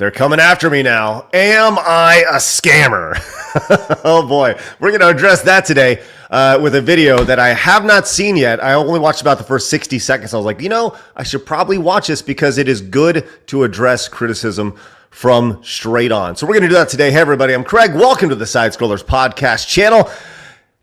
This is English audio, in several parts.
They're coming after me now. Am I a scammer? Oh boy, we're going to address that today with a video that I have not seen yet. I only watched about the first 60 seconds. I was like, I should probably watch this because it is good to address criticism from straight on. So we're going to do that today. Hey everybody, I'm Craig. Welcome to the Side Scrollers podcast channel.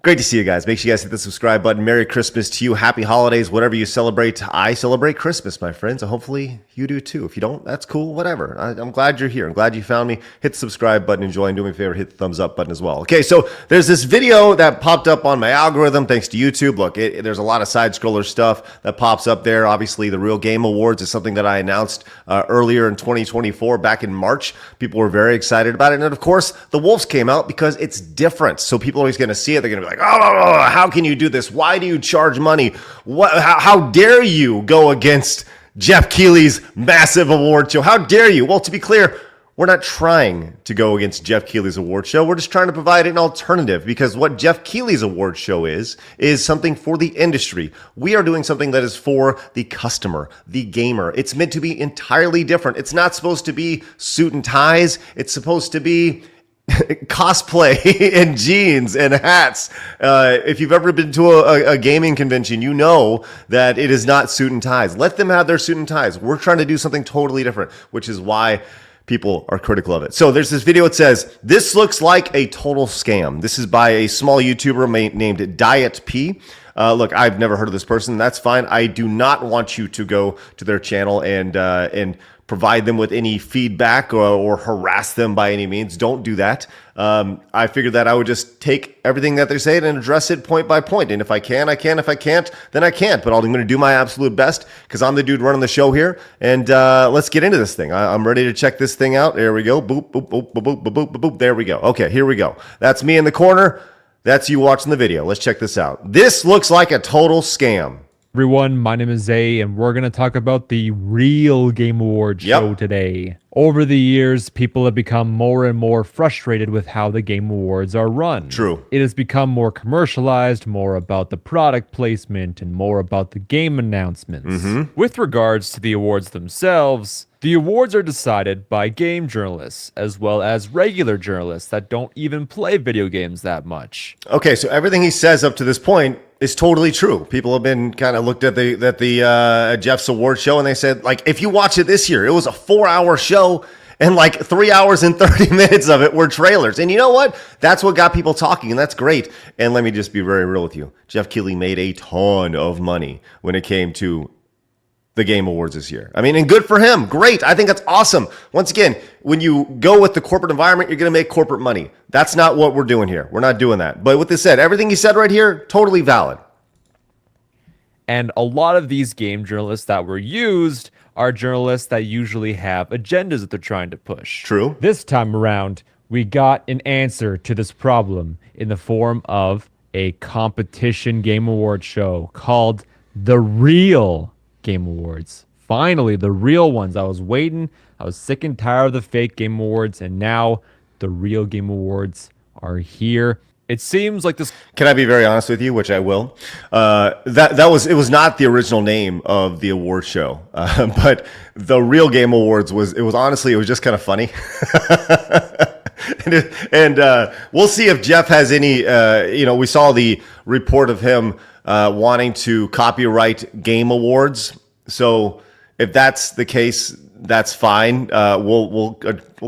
Great to see you guys. Make sure you guys hit the subscribe button. Merry Christmas to you. Happy holidays. Whatever you celebrate. I celebrate Christmas, my friends. And hopefully you do too. If you don't, that's cool. Whatever. I'm glad you're here. I'm glad you found me. Hit the subscribe button. Enjoy and do me a favor. Hit the thumbs up button as well. Okay, so there's this video that popped up on my algorithm thanks to YouTube. Look, there's a lot of side scroller stuff that pops up there. Obviously, the Real Game Awards is something that I announced earlier in 2024, back in March. People were very excited about it. And of course, the Wolves came out because it's different. So people are always going to see it. They're going to be like, oh, how can you do this? Why do you charge money? How dare you go against Jeff Keighley's massive award show? How dare you? Well, to be clear, we're not trying to go against Jeff Keighley's award show. We're just trying to provide an alternative because what Jeff Keighley's award show is something for the industry. We are doing something that is for the customer, the gamer. It's meant to be entirely different. It's not supposed to be suit and ties. It's supposed to be cosplay and jeans and hats. If you've ever been to a gaming convention, you know that it is not suit and ties. Let them have their suit and ties. We're trying to do something totally different, which is why people are critical of it. So there's this video. It says, this looks like a total scam. This is by a small YouTuber named Diet P. Look, I've never heard of this person. That's fine. I do not want you to go to their channel and provide them with any feedback or harass them by any means. Don't do that. I figured that I would just take everything that they're saying and address it point by point. And if I can, I can. If I can't, then I can't. But I'm going to do my absolute best because I'm the dude running the show here. And let's get into this thing. I'm ready to check this thing out. There we go. Boop, boop, boop, boop, boop, boop, boop, boop, boop. There we go. Okay, here we go. That's me in the corner. That's you watching the video. Let's check this out. This looks like a total scam. Everyone, my name is Zay, and we're going to talk about the Real Game Awards show today. Over the years, people have become more and more frustrated with how the Game Awards are run. True. It has become more commercialized, more about the product placement, and more about the game announcements. With regards to the awards themselves, the awards are decided by game journalists, as well as regular journalists that don't even play video games that much. Okay, so everything he says up to this point is totally true. People have been kind of looked at the Jeff's award show and they said, like, if you watch it this year, it was a 4-hour show and like 3 hours and 30 minutes of it were trailers. And you know what? That's what got people talking, and that's great. And let me just be very real with you. Jeff Keighley made a ton of money when it came to the Game Awards this year. I mean, and good for him. Great. I think that's awesome. Once again, when you go with the corporate environment, you're going to make corporate money. That's not what we're doing here. We're not doing that. But with this said, everything he said right here, totally valid. And a lot of these game journalists that were used are journalists that usually have agendas that they're trying to push. True. This time around, we got an answer to this problem in the form of a competition game award show called The Real Game Awards. Finally, the real ones. I was waiting. I was sick and tired of the fake Game Awards, and now the Real Game Awards are here. It seems like this. Can I be very honest with you, which I will? It was not the original name of the award show, but the Real Game Awards was just kind of funny. and we'll see if Jeff has any. We saw the report of him wanting to copyright Game Awards. So if that's the case, that's fine. We'll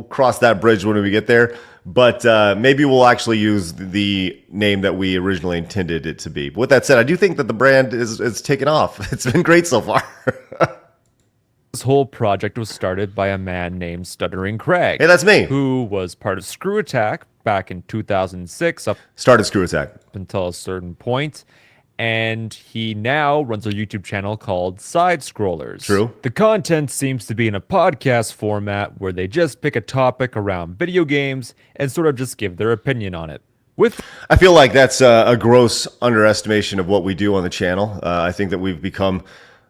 cross that bridge when we get there. But maybe we'll actually use the name that we originally intended it to be. But with that said, I do think that the brand is taken off. It's been great so far. This whole project was started by a man named Stuttering Craig. Hey, that's me. Who was part of Screw Attack back in 2006 Started Screw Attack. until a certain point. And he now runs a YouTube channel called Side Scrollers. True. The content seems to be in a podcast format where they just pick a topic around video games and sort of just give their opinion on it. I feel like that's a gross underestimation of what we do on the channel. I think that we've become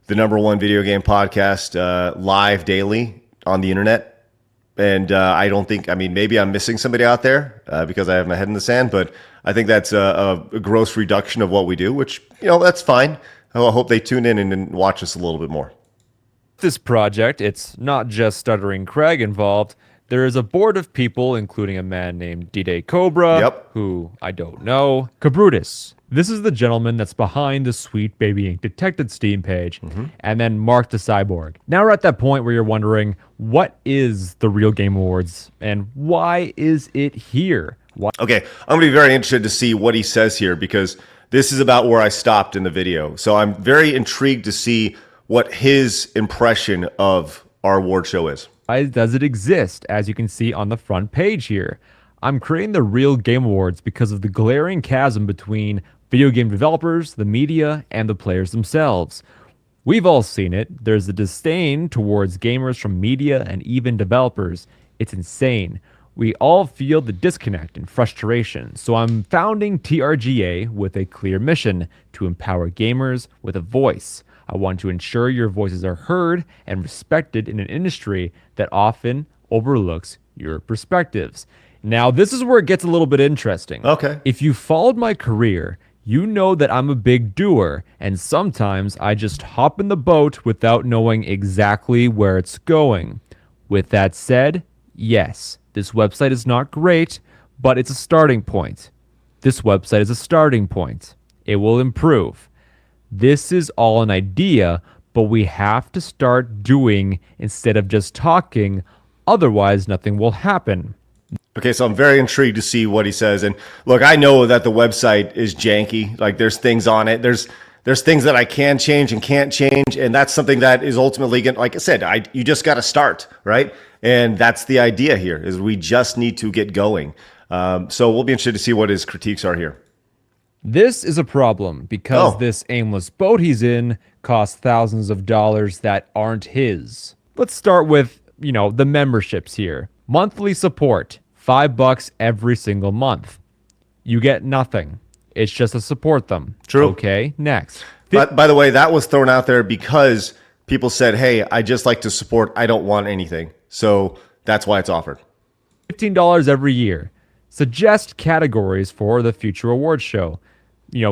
the #1 video game podcast live daily on the internet. And I don't think, maybe I'm missing somebody out there because I have my head in the sand, but I think that's a gross reduction of what we do, which, that's fine. I hope they tune in and watch us a little bit more. This project, it's not just Stuttering Craig involved. There is a board of people, including a man named D-Day Cobra, Yep. who I don't know. Cabrutus. This is the gentleman that's behind the Sweet Baby Ink Detected Steam page. And then Mark the Cyborg. Now we're at that point where you're wondering, what is the Real Game Awards and why is it here? Why? Okay, I'm going to be very interested to see what he says here because this is about where I stopped in the video. So I'm very intrigued to see what his impression of our award show is. Why does it exist, as you can see on the front page here? I'm creating the Real Game Awards because of the glaring chasm between video game developers, the media, and the players themselves. We've all seen it. There's a disdain towards gamers from media and even developers. It's insane. We all feel the disconnect and frustration. So I'm founding TRGA with a clear mission to empower gamers with a voice. I want to ensure your voices are heard and respected in an industry that often overlooks your perspectives. Now, this is where it gets a little bit interesting. Okay. If you followed my career, you know that I'm a big doer, and sometimes I just hop in the boat without knowing exactly where it's going. With that said, yes, this website is not great, but it's a starting point. This website is a starting point. It will improve. This is all an idea, but we have to start doing instead of just talking. Otherwise, nothing will happen. Okay, so I'm very intrigued to see what he says. And look, I know that the website is janky. Like there's things on it. There's things that I can change and can't change. And that's something that is ultimately going to, like I said, you just got to start, right? And that's the idea here is we just need to get going. So we'll be interested to see what his critiques are here. This is a problem because this aimless boat he's in costs thousands of dollars that aren't his. Let's start with, the memberships here. Monthly support, $5 every single month. You get nothing. It's just to support them. True. Okay, next. But by the way, that was thrown out there because people said, hey, I just like to support. I don't want anything. So that's why it's offered. $15 every year. Suggest categories for the future awards show.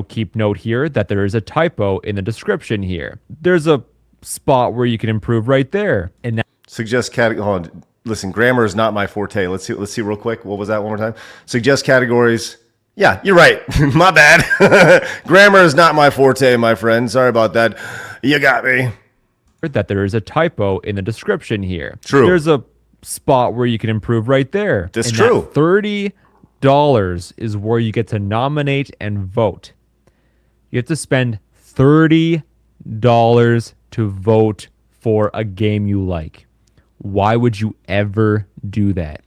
Keep note here that there is a typo in the description here. There's a spot where you can improve right there. And now Suggest category. Hold on. Listen, grammar is not my forte. Let's see real quick. What was that one more time? Suggest categories. Yeah, you're right. My bad. Grammar is not my forte, my friend. Sorry about that. You got me. that there is a typo in the description here. True. There's a spot where you can improve right there. That's and true. That $30 is where you get to nominate and vote. You have to spend $30 to vote for a game you like. Why would you ever do that?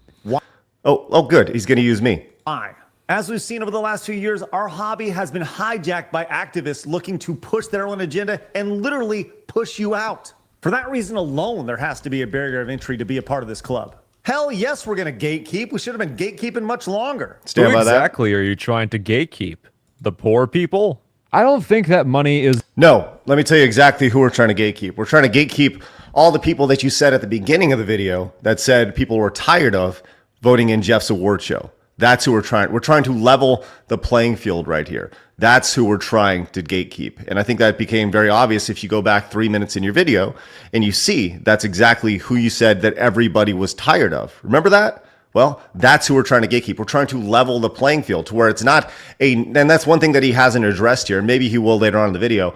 Oh, good. He's going to use me. Why? As we've seen over the last few years, our hobby has been hijacked by activists looking to push their own agenda and literally push you out. For that reason alone, there has to be a barrier of entry to be a part of this club. Hell yes, we're going to gatekeep. We should have been gatekeeping much longer. Stand Who by that. exactly are you trying to gatekeep? The poor people? I don't think that money is... No, let me tell you exactly who we're trying to gatekeep. We're trying to gatekeep all the people that you said at the beginning of the video that said people were tired of voting in Jeff's award show. That's who we're trying. We're trying to level the playing field right here. That's who we're trying to gatekeep. And I think that became very obvious if you go back 3 minutes in your video and you see that's exactly who you said that everybody was tired of. Remember that? Well, that's who we're trying to gatekeep. We're trying to level the playing field to where it's not and that's one thing that he hasn't addressed here. Maybe he will later on in the video,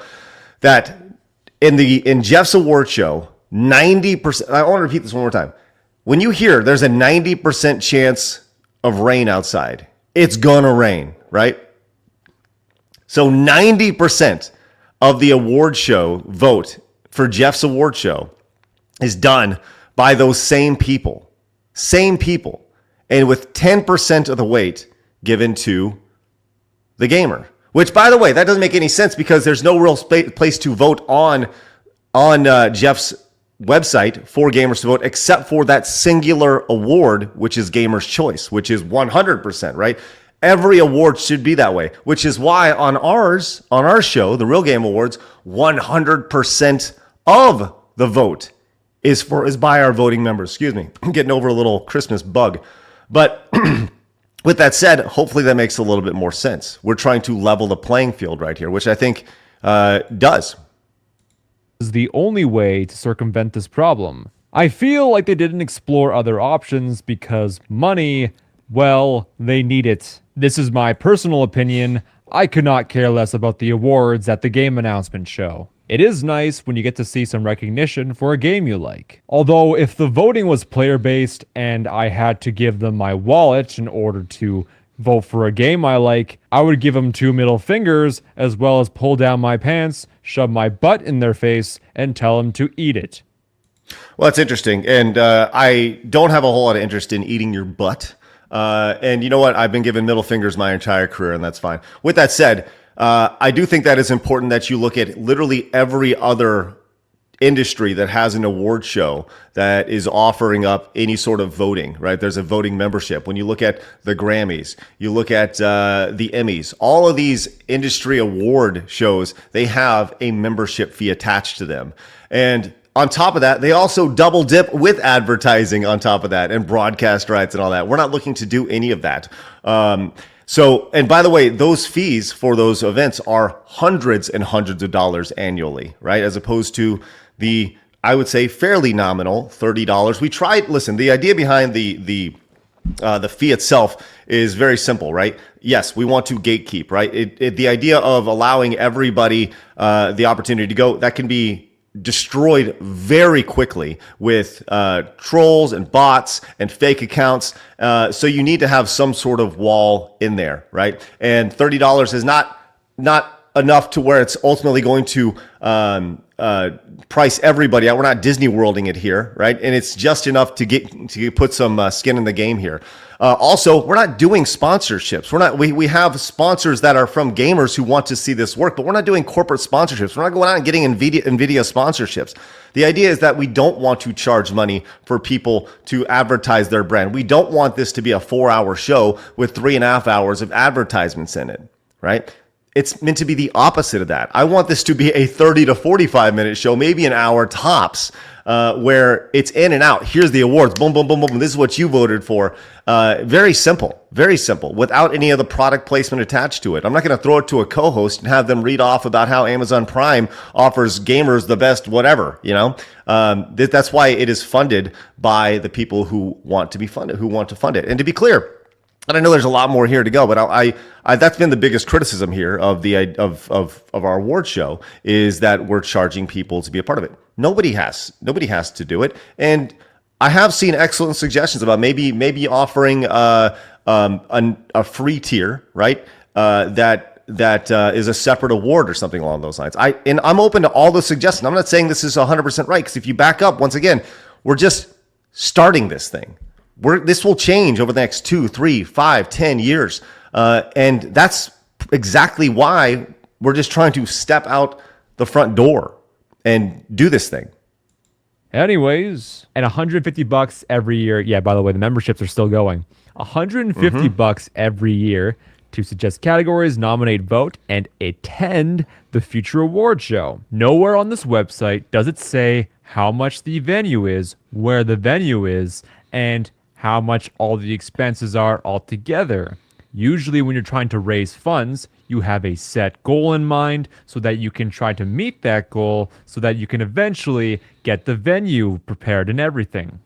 that in Jeff's award show, 90%, I want to repeat this one more time. When you hear there's a 90% chance of rain outside, it's gonna rain, right? So 90% of the award show vote for Jeff's award show is done by those same people, and with 10% of the weight given to the gamer. Which, by the way, that doesn't make any sense because there's no real place to vote on Jeff's website for gamers to vote except for that singular award, which is Gamer's Choice, which is 100%, right? Every award should be that way, which is why on our show, the Real Game Awards, 100% of the vote is by our voting members. Excuse me, I'm getting over a little Christmas bug. But with that said, hopefully that makes a little bit more sense. We're trying to level the playing field right here, which I think does. Is the only way to circumvent this problem. I feel like they didn't explore other options because money, well, they need it. This is my personal opinion. I could not care less about the awards at the game announcement show. It is nice when you get to see some recognition for a game you like. Although, if the voting was player-based and I had to give them my wallet in order to vote for a game I like, I would give them 2 middle fingers as well as pull down my pants, shove my butt in their face, and tell them to eat it. Well, that's interesting. And I don't have a whole lot of interest in eating your butt. And you know what? I've been given middle fingers my entire career, and that's fine. With that said, I do think that it's important that you look at literally every other industry that has an award show that is offering up any sort of voting, right? There's a voting membership. When you look at the Grammys, you look at the Emmys, all of these industry award shows, they have a membership fee attached to them. And on top of that, they also double dip with advertising on top of that and broadcast rights and all that. We're not looking to do any of that. And by the way, those fees for those events are hundreds and hundreds of dollars annually, right? As opposed to the, I would say, fairly nominal $30. We tried, listen, the idea behind the fee itself is very simple, right? Yes, we want to gatekeep, right? The idea of allowing everybody the opportunity to go, that can be destroyed very quickly with trolls and bots and fake accounts. So you need to have some sort of wall in there, right? And $30 is not enough to where it's ultimately going to price everybody out. We're not Disney Worlding it here, right? And it's just enough to put some skin in the game here. Also, we're not doing sponsorships. We have sponsors that are from gamers who want to see this work, but we're not doing corporate sponsorships. We're not going out and getting NVIDIA sponsorships. The idea is that we don't want to charge money for people to advertise their brand. We don't want this to be a 4-hour show with 3.5 hours of advertisements in it, right? It's meant to be the opposite of that. I want this to be a 30 to 45 minute show, maybe an hour tops, where it's in and out. Here's the awards. Boom, boom, boom, boom. This is what you voted for. Very simple, without any of the product placement attached to it. I'm not going to throw it to a co-host and have them read off about how Amazon Prime offers gamers the best whatever, That's why it is funded by the people who want to be funded, who want to fund it. And to be clear, and I know there's a lot more here to go, but I that's been the biggest criticism here of our award show is that we're charging people to be a part of it. Nobody has to do it, and I have seen excellent suggestions about maybe offering a free tier, right? That is a separate award or something along those lines. I'm open to all those suggestions. I'm not saying this is 100% right, because if you back up, once again, we're just starting this thing. This will change over the next 2, 3, 5, 10 years. And that's exactly why we're just trying to step out the front door and do this thing. Anyways, and $150 every year. Yeah, by the way, the memberships are still going. $150 every year to suggest categories, nominate, vote, and attend the future award show. Nowhere on this website does it say how much the venue is, where the venue is, and how much all the expenses are altogether. Usually when you're trying to raise funds, you have a set goal in mind so that you can try to meet that goal so that you can eventually get the venue prepared and everything.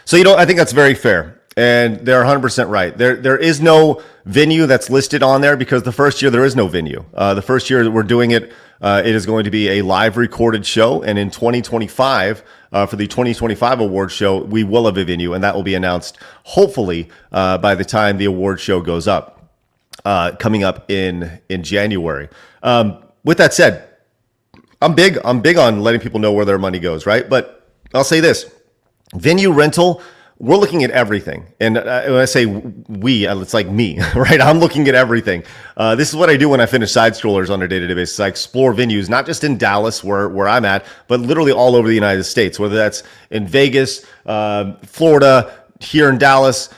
So, I think that's very fair. And they're 100% right. There is no venue that's listed on there because the first year there is no venue. The first year that we're doing it, it is going to be a live recorded show. And in 2025, for the 2025 award show, we will have a venue, and that will be announced hopefully by the time the award show goes up, coming up in January. With that said, I'm big on letting people know where their money goes, right? But I'll say this: venue rental. We're looking at everything. And when I say we, it's like me, right? I'm looking at everything. This is what I do when I finish side scrollers on a day-to-day basis. I explore venues, not just in Dallas, where I'm at, but literally all over the United States, whether that's in Vegas, Florida, here in Dallas,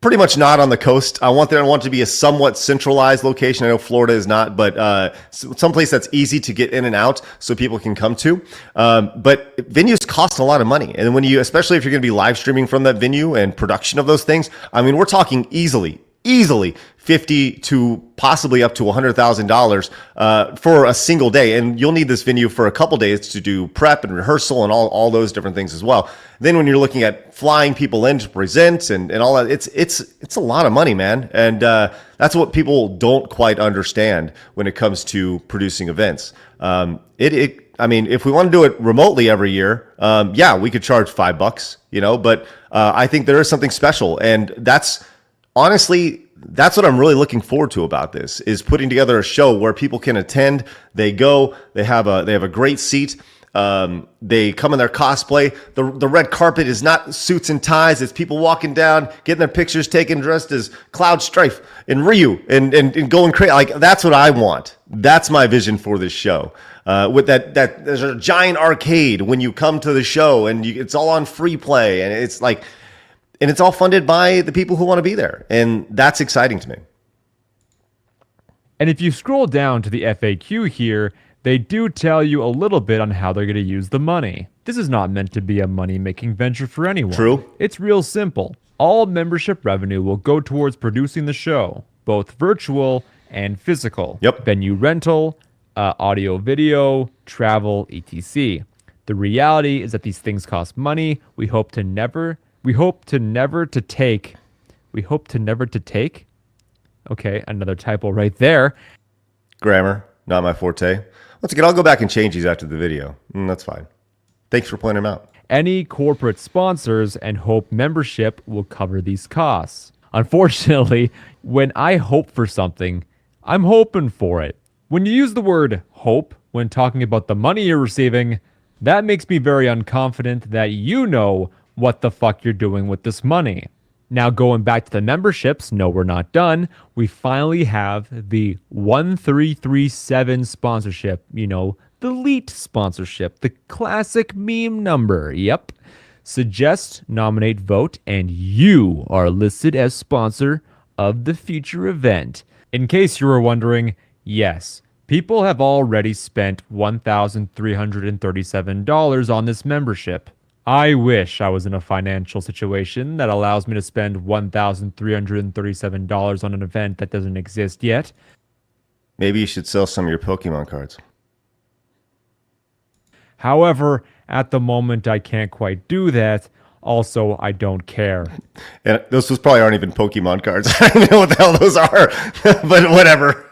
pretty much not on the coast. I want it to be a somewhat centralized location. I know Florida is not, but someplace that's easy to get in and out so people can come to. But venues cost a lot of money. And especially if you're going to be live streaming from that venue and production of those things, I mean, we're talking easily easily 50 to possibly up to $100,000 for a single day. And you'll need this venue for a couple days to do prep and rehearsal and all those different things as well. Then when you're looking at flying people in to present and all that, it's a lot of money, man. And that's what people don't quite understand when it comes to producing events. I mean, if we want to do it remotely every year, yeah, we could charge $5, but I think there is something special. And honestly, that's what I'm really looking forward to about this, is putting together a show where people can attend. They go, they have a great seat. They come in their cosplay. The red carpet is not suits and ties. It's people walking down, getting their pictures taken, dressed as Cloud Strife and Ryu and going crazy. Like, that's what I want. That's my vision for this show. With that there's a giant arcade when you come to the show, and it's all on free play, and it's like, and it's all funded by the people who want to be there, and that's exciting to me. And if you scroll down to the FAQ here, they do tell you a little bit on how they're going to use the money. This is not meant to be a money-making venture for anyone. True. It's real simple. All membership revenue will go towards producing the show, both virtual and physical. Yep. Venue rental, audio, video, travel, etc. The reality is that these things cost money. We hope to never to take. Okay, another typo right there. Grammar, not my forte. Once again, I'll go back and change these after the video. That's fine. Thanks for pointing them out. Any corporate sponsors, and hope membership will cover these costs. Unfortunately, when I hope for something, I'm hoping for it. When you use the word hope when talking about the money you're receiving, that makes me very unconfident that you know what the fuck you're doing with this money. Now, going back to the memberships, no, we're not done. We finally have the 1337 sponsorship, the elite sponsorship, the classic meme number. Yep. Suggest, nominate, vote, and you are listed as sponsor of the future event. In case you were wondering, yes, people have already spent $1,337 on this membership. I wish I was in a financial situation that allows me to spend $1,337 on an event that doesn't exist yet. Maybe you should sell some of your Pokemon cards. However, at the moment, I can't quite do that. Also, I don't care. And those probably aren't even Pokemon cards. I don't know what the hell those are, but whatever.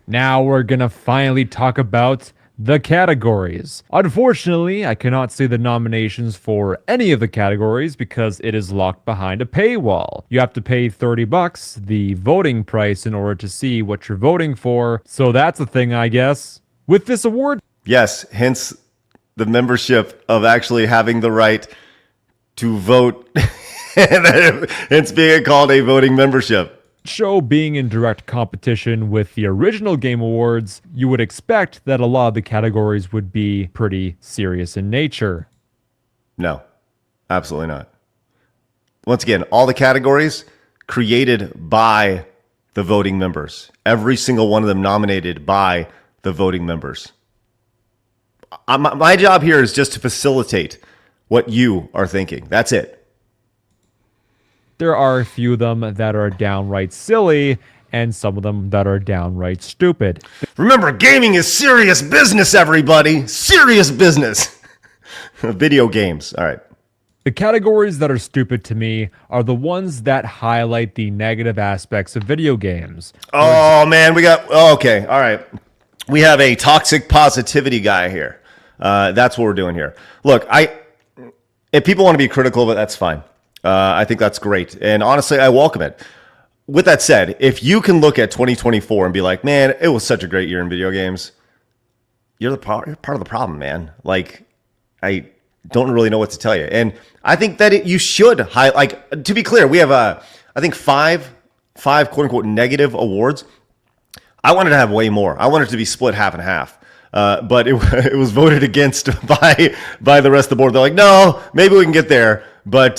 Now we're gonna finally talk about the categories. Unfortunately, I cannot see the nominations for any of the categories because it is locked behind a paywall. You have to pay $30, the voting price, in order to see what you're voting for. So that's a thing, I guess. With this award, yes, hence the membership of actually having the right to vote, and hence being called a voting membership. Show being in direct competition with the original Game Awards, you would expect that a lot of the categories would be pretty serious in nature. No, absolutely not. Once again, all the categories created by the voting members. Every single one of them nominated by the voting members. My job here is just to facilitate what you are thinking. That's it. There are a few of them that are downright silly, and some of them that are downright stupid. Remember, gaming is serious business, everybody. Serious business. Video games. All right. The categories that are stupid to me are the ones that highlight the negative aspects of video games. Oh, man. Okay. All right. We have a toxic positivity guy here. That's what we're doing here. Look, if people want to be critical of it, that's fine. I think that's great. And honestly, I welcome it. With that said, if you can look at 2024 and be like, man, it was such a great year in video games, you're part of the problem, man. Like, I don't really know what to tell you. And I think that you should highlight, to be clear, we have, I think five quote unquote negative awards. I wanted to have way more. I wanted it to be split half and half. But it was voted against by the rest of the board. They're like, no, maybe we can get there, but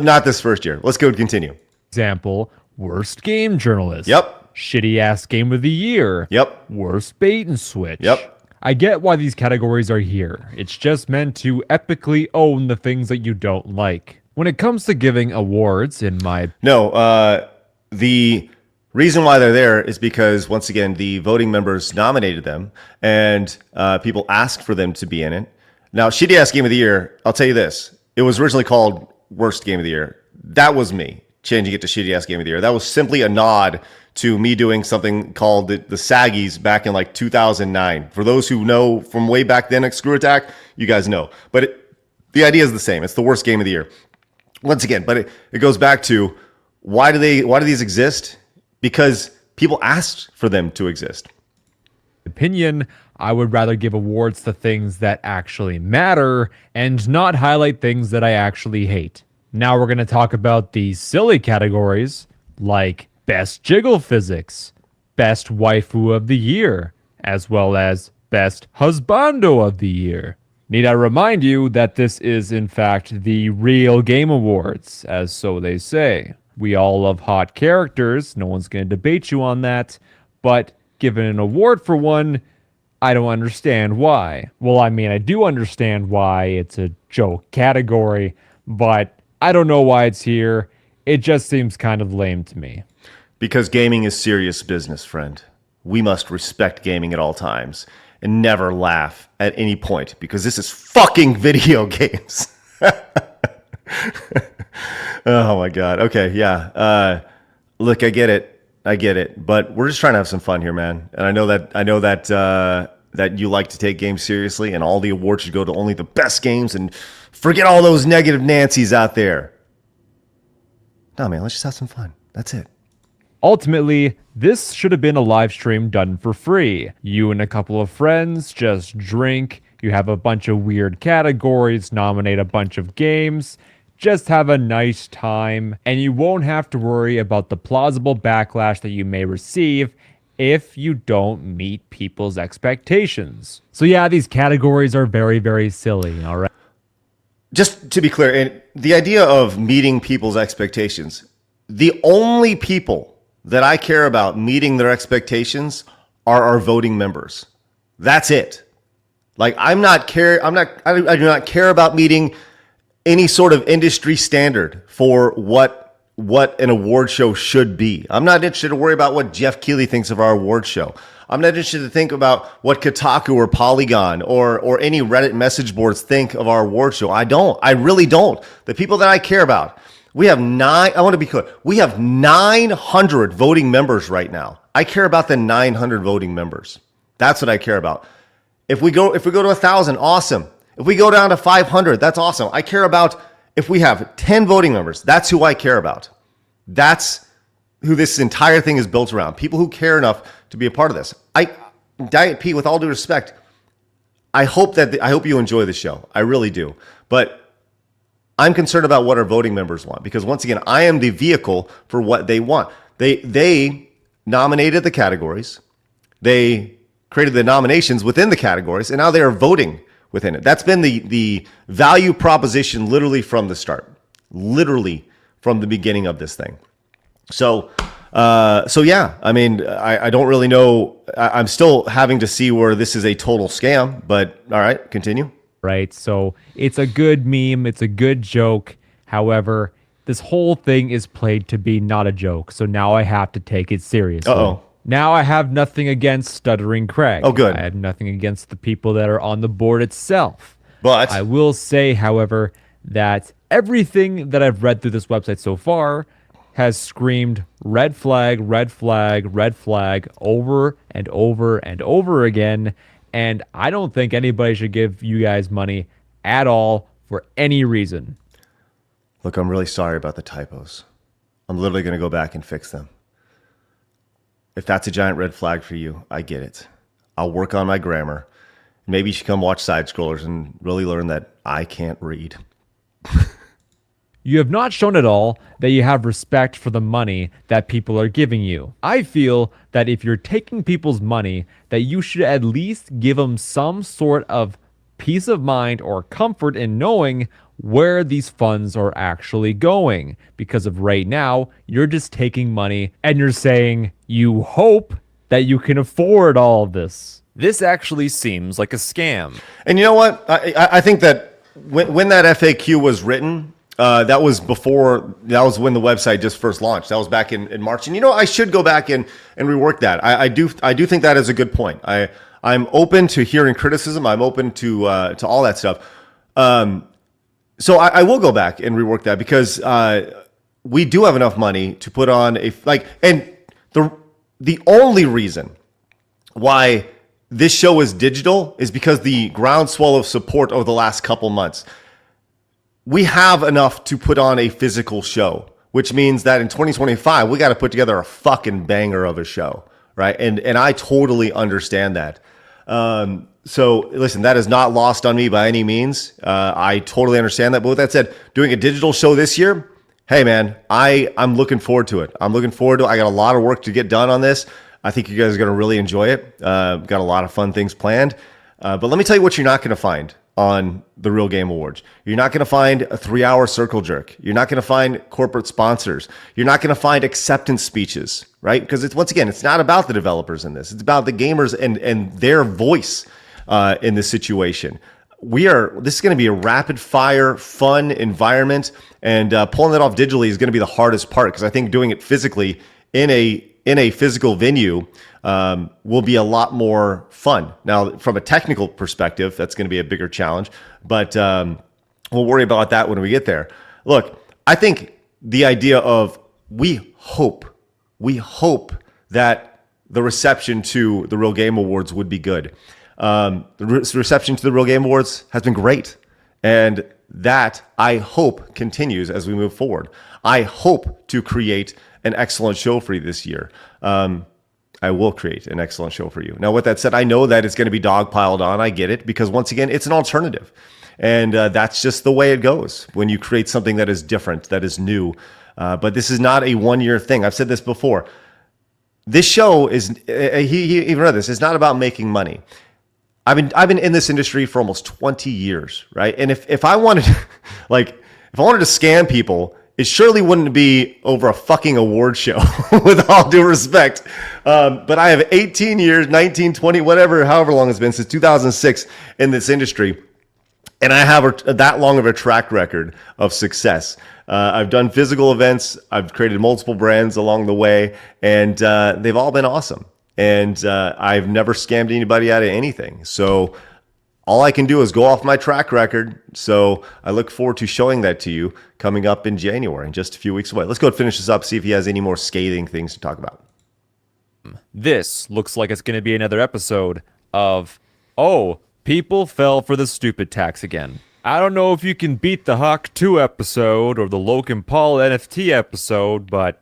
not this first year. Let's go continue. Example, worst game journalist. Yep. Shitty ass game of the year. Yep. Worst bait and switch. Yep. I get why these categories are here. It's just meant to epically own the things that you don't like. When it comes to giving awards, the reason why they're there is because, once again, the voting members nominated them, and people asked for them to be in it. Now, Shitty Ass Game of the Year, I'll tell you this. It was originally called Worst Game of the Year. That was me changing it to Shitty Ass Game of the Year. That was simply a nod to me doing something called the Saggies back in like 2009. For those who know from way back then at Screw Attack, you guys know. But the idea is the same. It's the worst game of the year. Once again, but it goes back to why do these exist? Because people asked for them to exist. Opinion, I would rather give awards to things that actually matter and not highlight things that I actually hate. Now we're going to talk about the silly categories like Best Jiggle Physics, Best Waifu of the Year, as well as Best Husbando of the Year. Need I remind you that this is in fact the real Game Awards, as so they say. We all love hot characters, no one's going to debate you on that, but given an award for one, I don't understand why. Well, I mean, I do understand why it's a joke category, but I don't know why it's here. It just seems kind of lame to me. Because gaming is serious business, friend. We must respect gaming at all times and never laugh at any point, because this is fucking video games. Oh my God. Okay, yeah. Look, I get it, but we're just trying to have some fun here, man. And I know that you like to take games seriously, and all the awards should go to only the best games, and forget all those negative Nancys out there. No, man, let's just have some fun. That's it. Ultimately, this should have been a live stream done for free. You and a couple of friends just drink, you have a bunch of weird categories, nominate a bunch of games, just have a nice time, and you won't have to worry about the plausible backlash that you may receive if you don't meet people's expectations. So yeah, these categories are very, very silly, all right? Just to be clear, and the idea of meeting people's expectations, the only people that I care about meeting their expectations are our voting members. That's it. Like I do not care about meeting any sort of industry standard for what an award show should be. I'm not interested to worry about what Jeff Keighley thinks of our award show. I'm not interested to think about what Kotaku or Polygon or any Reddit message boards think of our award show. I really don't. The people that I care about, I want to be clear, we have 900 voting members right now. I care about the 900 voting members. That's what I care about. If we go to 1,000, awesome. If we go down to 500, that's awesome. I care about if we have 10 voting members. That's who I care about. That's who this entire thing is built around. People who care enough to be a part of this. Diet Pete, with all due respect, I hope you enjoy the show. I really do. But I'm concerned about what our voting members want, because once again, I am the vehicle for what they want. They nominated the categories. They created the nominations within the categories, and now they are voting within it. That's been the value proposition literally from the start, literally from the beginning of this thing. So yeah, I mean, I don't really know. I'm still having to see where this is a total scam, but all right, continue. Right? So it's a good meme, it's a good joke. However, this whole thing is played to be not a joke. So now I have to take it seriously. Uh-oh. Now I have nothing against Stuttering Craig. Oh, good. I have nothing against the people that are on the board itself. But I will say, however, that everything that I've read through this website so far has screamed red flag, red flag, red flag over and over and over again. And I don't think anybody should give you guys money at all for any reason. look, I'm really sorry about the typos. I'm literally going to go back and fix them. If that's a giant red flag for you, I get it. I'll work on my grammar. Maybe you should come watch Side Scrollers and really learn that I can't read. You have not shown at all that you have respect for the money that people are giving you. I feel that if you're taking people's money, that you should at least give them some sort of peace of mind or comfort in knowing where these funds are actually going. Because of right now, you're just taking money and you're saying you hope that you can afford all of this. This actually seems like a scam. And you know what? I think that when that FAQ was written, That was when the website just first launched. That was back in March. And I should go back and rework that. I do think that is a good point. I'm open to hearing criticism. I'm open to all that stuff. So I will go back and rework that because we do have enough money to put on and the only reason why this show is digital is because the groundswell of support over the last couple months. We have enough to put on a physical show, which means that in 2025, we got to put together a fucking banger of a show, right? And I totally understand that. So listen, that is not lost on me by any means. I totally understand that. But with that said, doing a digital show this year, hey man, I'm looking forward to it. I got a lot of work to get done on this. I think you guys are going to really enjoy it. Got a lot of fun things planned. But let me tell you what you're not going to find on the Real Game Awards. You're not going to find a 3-hour circle jerk. You're not going to find corporate sponsors. You're not going to find acceptance speeches, right? Because it's not about the developers in this. It's about the gamers and their voice in this situation. This is going to be a rapid fire, fun environment, and pulling that off digitally is going to be the hardest part because I think doing it physically in a physical venue will be a lot more fun. Now, from a technical perspective, that's going to be a bigger challenge, but we'll worry about that when we get there. Look, I think the idea of we hope that the reception to the Real Game Awards would be good. The reception to the Real Game Awards has been great, and that I hope continues as we move forward. I hope to create an excellent show for you this year. I will create an excellent show for you. Now, with that said, I know that it's going to be dogpiled on. I get it because once again, it's an alternative. And that's just the way it goes when you create something that is different, that is new. But this is not a one-year thing. I've said this before. This show is, he even read this, it's not about making money. I've been in this industry for almost 20 years, right? And if I wanted to, if I wanted to scam people, it surely wouldn't be over a fucking award show, with all due respect. But I have 18 years, 19, 20, however long it's been, since 2006 in this industry. And I have that long of a track record of success. I've done physical events. I've created multiple brands along the way, and they've all been awesome. And I've never scammed anybody out of anything. So all I can do is go off my track record. So I look forward to showing that to you coming up in January, in just a few weeks away. Let's go and finish this up, see if he has any more scathing things to talk about. This looks like it's going to be another episode of, oh, people fell for the stupid tax again. I don't know if you can beat the Hawk 2 episode or the Logan Paul NFT episode, but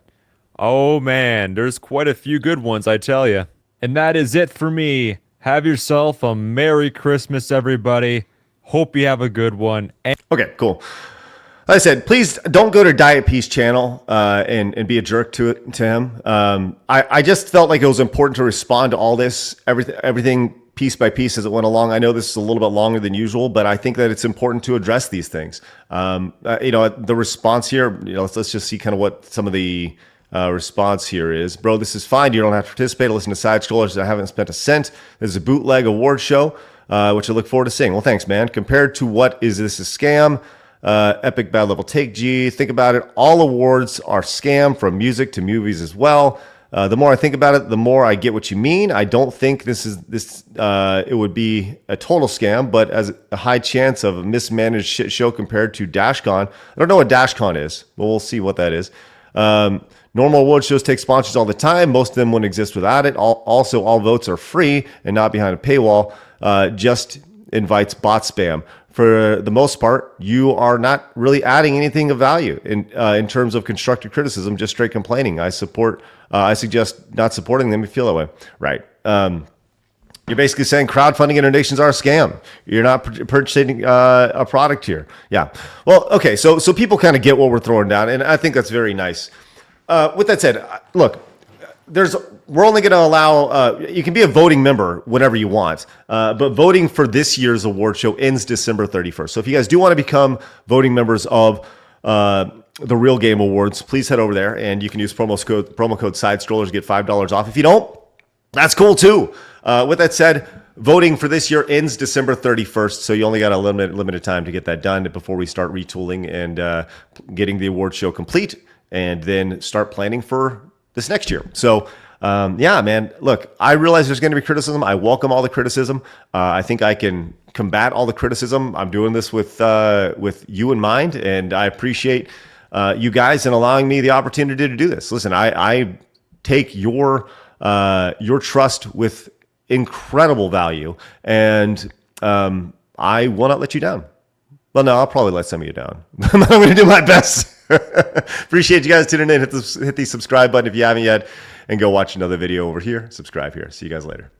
oh man, there's quite a few good ones, I tell you. And that is it for me. Have yourself a Merry Christmas, everybody. Hope you have a good one. Okay, cool. Like I said, please don't go to Diet Peace channel and be a jerk to him. I just felt like it was important to respond to all this, everything piece by piece as it went along. I know this is a little bit longer than usual, but I think that it's important to address these things. The response here, let's just see kind of what some of the response here is. Bro, this is fine. You don't have to participate. Listen to side scrollers that haven't spent a cent. This is a bootleg award show, which I look forward to seeing. Well, thanks, man. Compared to what is this a scam? Epic Bad Level Take G. Think about it. All awards are scam, from music to movies as well. The more I think about it, the more I get what you mean. I don't think it would be a total scam, but as a high chance of a mismanaged shit show compared to DashCon. I don't know what DashCon is, but we'll see what that is. Normal award shows take sponsors all the time. Most of them wouldn't exist without it. Also, all votes are free and not behind a paywall. Just invites bot spam. For the most part, you are not really adding anything of value in terms of constructive criticism, just straight complaining. I suggest not supporting them if you feel that way. Right. You're basically saying crowdfunding and donations are a scam. You're not purchasing a product here. Yeah. Well, okay. So people kind of get what we're throwing down, and I think that's very nice. With that said, look, we're only going to allow, you can be a voting member whenever you want, but voting for this year's award show ends December 31st. So if you guys do want to become voting members of the Real Game Awards, please head over there and you can use promo code SideStrollers to get $5 off. If you don't, that's cool too. With that said, voting for this year ends December 31st, so you only got a limited time to get that done before we start retooling and getting the award show complete, and then start planning for this next year. So, yeah, man, look, I realize there's going to be criticism. I welcome all the criticism. I think I can combat all the criticism. I'm doing this with you in mind, and I appreciate you guys and allowing me the opportunity to do this. Listen, I take your trust with incredible value, and I will not let you down. Well, no, I'll probably let some of you down. I'm going to do my best. Appreciate you guys tuning in. Hit the subscribe button if you haven't yet, and go watch another video over here. Subscribe here. See you guys later.